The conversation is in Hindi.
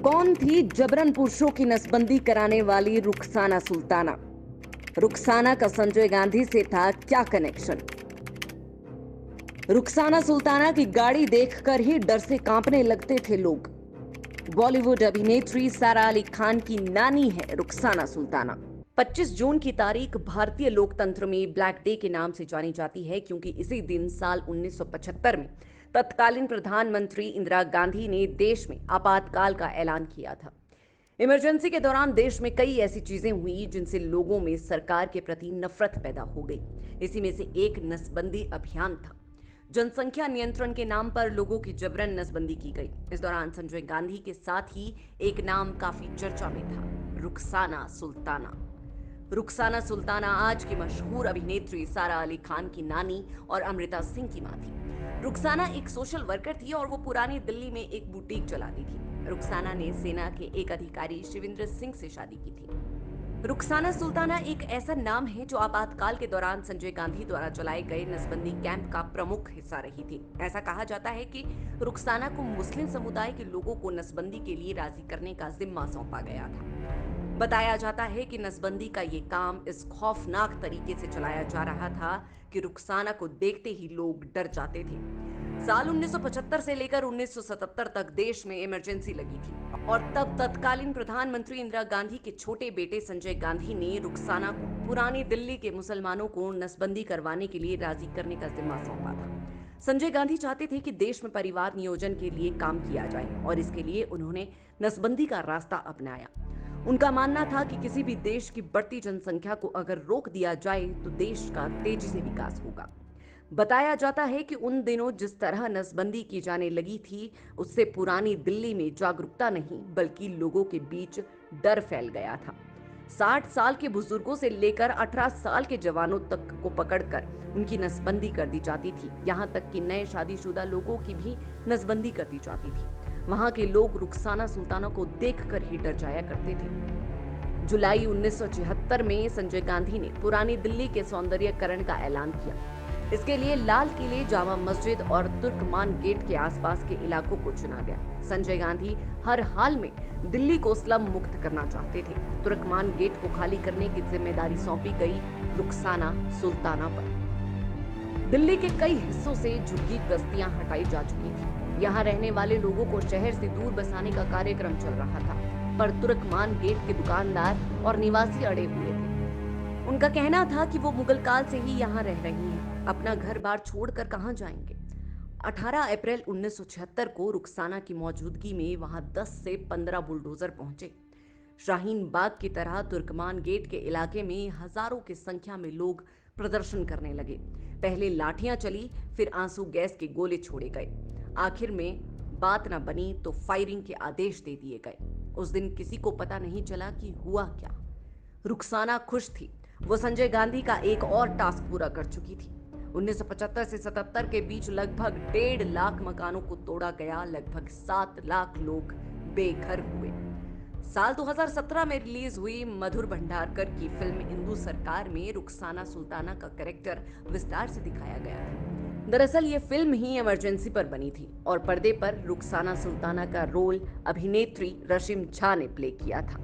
कौन थी जबरन पुरुषों की नसबंदी कराने वाली रुखसाना सुल्ताना? रुखसाना का संजय गांधी से था क्या कनेक्शन? रुखसाना सुल्ताना की गाड़ी देखकर ही डर से कांपने लगते थे लोग। बॉलीवुड अभिनेत्री सारा अली खान की नानी है रुखसाना सुल्ताना। 25 जून की तारीख भारतीय लोकतंत्र में ब्लैक डे के नाम से जानी जाती है, क्योंकि इसी दिन साल 1975 में तत्कालीन प्रधानमंत्री इंदिरा गांधी ने देश में आपातकाल का ऐलान किया था। इमरजेंसी के दौरान देश में कई ऐसी चीजें हुई जिनसे लोगों में सरकार के प्रति नफरत पैदा हो गई। इसी में से एक नसबंदी अभियान था। जनसंख्या नियंत्रण के नाम पर लोगों की जबरन नसबंदी की गई। इस दौरान संजय गांधी के साथ ही एक नाम काफी चर्चा में था, रुखसाना सुल्ताना। रुखसाना सुल्ताना आज की मशहूर अभिनेत्री सारा अली खान की नानी और अमृता सिंह की मां थी। रुखसाना एक सोशल वर्कर थी और वो पुरानी दिल्ली में एक बुटीक चलाती थी। रुखसाना ने सेना के एक अधिकारी शिविंद्र सिंह से शादी की थी। रुखसाना सुल्ताना एक ऐसा नाम है जो आपातकाल के दौरान संजय गांधी द्वारा चलाए गए नसबंदी कैंप का प्रमुख हिस्सा रही थी। ऐसा कहा जाता है कि रुखसाना को मुस्लिम समुदाय के लोगों को नसबंदी के लिए राजी करने का जिम्मा सौंपा गया था। बताया जाता है कि नसबंदी का ये काम इस खौफनाक तरीके से चलाया जा रहा था कि रुखसाना को देखते ही लोग डर जाते थे। साल 1975 से लेकर 1977 तक देश में इमरजेंसी लगी थी और तब तत्कालीन प्रधानमंत्री इंदिरा गांधी के छोटे बेटे संजय गांधी ने रुखसाना को पुरानी दिल्ली के मुसलमानों को नसबंदी करवाने के लिए राजी करने का जिम्मा सौंपा था। संजय गांधी चाहते थे कि देश में परिवार नियोजन के लिए काम किया जाए और इसके लिए उन्होंने नसबंदी का रास्ता अपनाया। उनका मानना था कि किसी भी देश की बढ़ती जनसंख्या को अगर रोक दिया जाए तो देश का तेजी से विकास होगा। बताया जाता है कि उन दिनों जिस तरह नसबंदी की जाने लगी थी, उससे पुरानी दिल्ली में जागरूकता नहीं बल्कि लोगों के बीच डर फैल गया था। 60 साल के बुजुर्गों से लेकर 18 साल के जवानों तक को पकड़कर उनकी नसबंदी कर दी जाती थी। यहाँ तक कि नए शादीशुदा लोगों की भी नसबंदी कर दी जाती थी। वहां के लोग रुखसाना सुल्ताना को देखकर ही डर जाया करते थे। जुलाई 1976 में संजय गांधी ने पुरानी दिल्ली के सौंदर्यीकरण का ऐलान किया। इसके लिए लाल किले, जामा मस्जिद और तुर्कमान गेट के आसपास के इलाकों को चुना गया। संजय गांधी हर हाल में दिल्ली को स्लम मुक्त करना चाहते थे। तुर्कमान गेट को खाली करने की जिम्मेदारी सौंपी गई रुखसाना सुल्ताना पर। दिल्ली के कई हिस्सों से झुग्गी बस्तियां हटाई जा चुकी थी। यहाँ रहने वाले लोगों को शहर से दूर बसाने का कार्यक्रम चल रहा था, पर तुर्कमान गेट के दुकानदार और निवासी अड़े हुए थे। उनका कहना था कि वो मुगल काल से ही यहाँ रह रही हैं, अपना घर बार छोड़कर कहाँ जाएंगे। 18 अप्रैल 1976 को रुखसाना की मौजूदगी में वहां 10 से 15 बुलडोजर पहुंचे। शाहीन बाग की तरह तुर्कमान गेट के इलाके में हजारों की संख्या में लोग प्रदर्शन करने लगे। पहले लाठियां चली, फिर आंसू गैस के गोले छोड़े गए। आखिर में बात न बनी तो फायरिंग के आदेश दे दिए गए। उस दिन किसी को पता नहीं चला कि हुआ क्या। रुखसाना खुश थी। वो संजय गांधी का एक और टास्क पूरा कर चुकी थी। 1975 से 77 के बीच लगभग 1.5 लाख मकानों को तोड़ा गया, लगभग 7 लाख लोग बेघर हुए। साल 2017 में रिलीज हुई मधुर भंडारकर की फिल्म इंदु सरकार में रुखसाना सुल्ताना का कैरेक्टर विस्तार से दिखाया गया था। दरअसल ये फिल्म ही इमरजेंसी पर बनी थी और पर्दे पर रुखसाना सुल्ताना का रोल अभिनेत्री रशिम झा ने प्ले किया था।